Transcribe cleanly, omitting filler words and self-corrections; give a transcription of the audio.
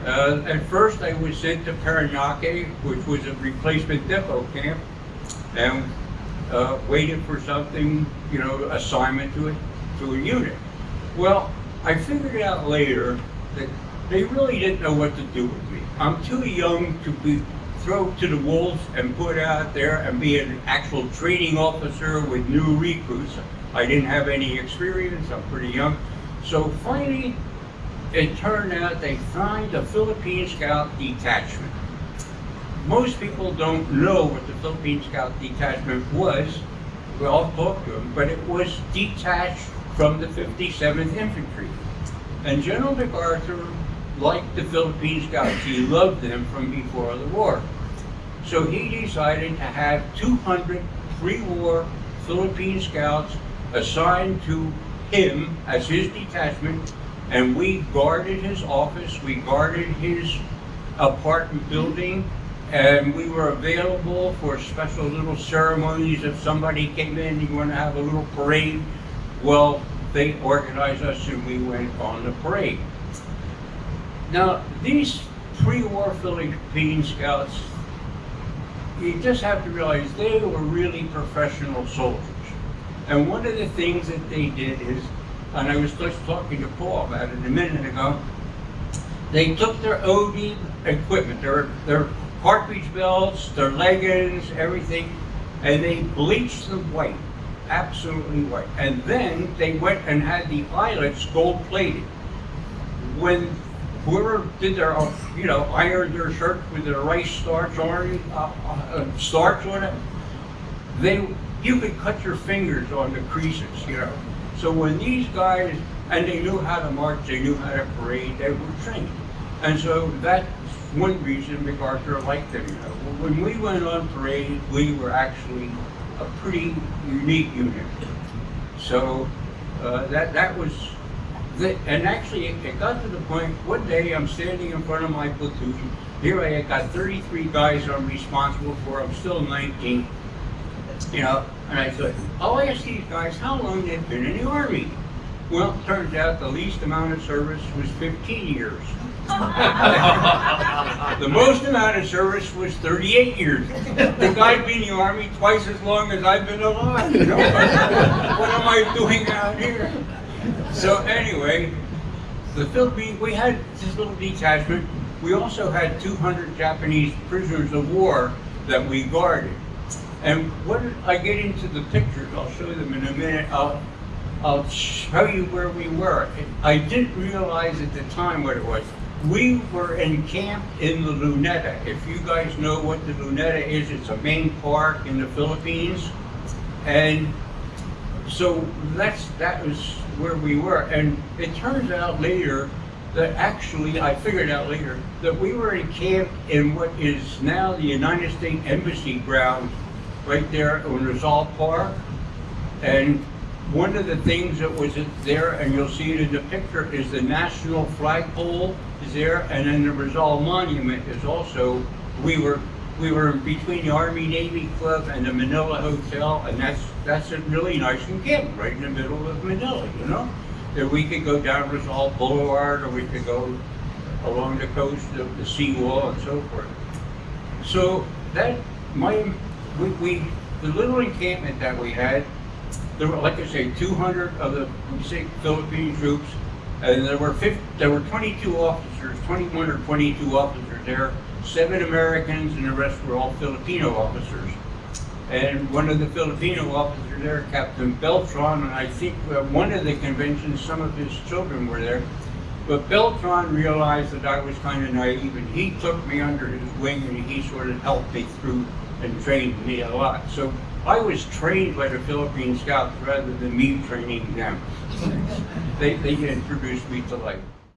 At first I was sent to Parañaque, which was a replacement depot camp, and waited for something, assignment to a unit. Well, I figured out later that they really didn't know what to do with me. I'm too young to be thrown to the wolves and put out there and be an actual training officer with new recruits. I didn't have any experience, I'm pretty young. So finally, it turned out they found a Philippine Scout detachment. Most people don't know what the Philippine Scout detachment was. Well, I'll talk to them, but it was detached from the 57th Infantry. And General MacArthur liked the Philippine Scouts. He loved them from before the war. So he decided to have 200 pre-war Philippine Scouts assigned to him as his detachment, and we guarded his office, we guarded his apartment building, and we were available for special little ceremonies. If somebody came in, you want to have a little parade, well, they organized us and we went on the parade. Now, these pre-war Philippine Scouts, you just have to realize they were really professional soldiers. And one of the things that they did is, and I was just talking to Paul about it a minute ago, they took their OD equipment, their cartridge belts, their leggings, everything, and they bleached them white, absolutely white. And then they went and had the eyelets gold plated. When whoever did their, ironed their shirt with their rice starch on starch on it, you could cut your fingers on the creases, So when these guys, and they knew how to march, they knew how to parade, they were trained. And so that's one reason MacArthur liked them. When we went on parade, we were actually a pretty unique unit. So that was, and actually it got to the point, one day I'm standing in front of my platoon, here I got 33 guys I'm responsible for, I'm still 19, and I said, I'll ask these guys how long they've been in the Army. Well, it turns out the least amount of service was 15 years. The most amount of service was 38 years. The guy's been in the Army twice as long as I've been alive. What am I doing out here? So anyway, the Philippines, we had this little detachment. We also had 200 Japanese prisoners of war that we guarded. And when I get into the pictures, I'll show them in a minute, I'll show you where we were. I didn't realize at the time what it was. We were encamped in the Luneta. If you guys know what the Luneta is, it's a main park in the Philippines. And so that was where we were. And it turns out later that actually, I figured out later, that we were encamped in what is now the United States Embassy ground right there in Rizal Park. And one of the things that was there, and you'll see it in the picture, is the national flagpole is there, and then the Rizal Monument is also, we were between the Army Navy Club and the Manila Hotel, and that's a really nice encampment right in the middle of Manila, That we could go down Rizal Boulevard, or we could go along the coast of the seawall and so forth. So that, the little encampment that we had, there were, like I say, 200 of the Philippine troops, and there were 22 officers, 21 or 22 officers there, 7 Americans, and the rest were all Filipino officers. And one of the Filipino officers there, Captain Beltran, and I think one of the conventions, some of his children were there, but Beltran realized that I was kind of naive, and he took me under his wing, and he sort of helped me through and trained me a lot. So I was trained by the Philippine Scouts rather than me training them. They introduced me to life.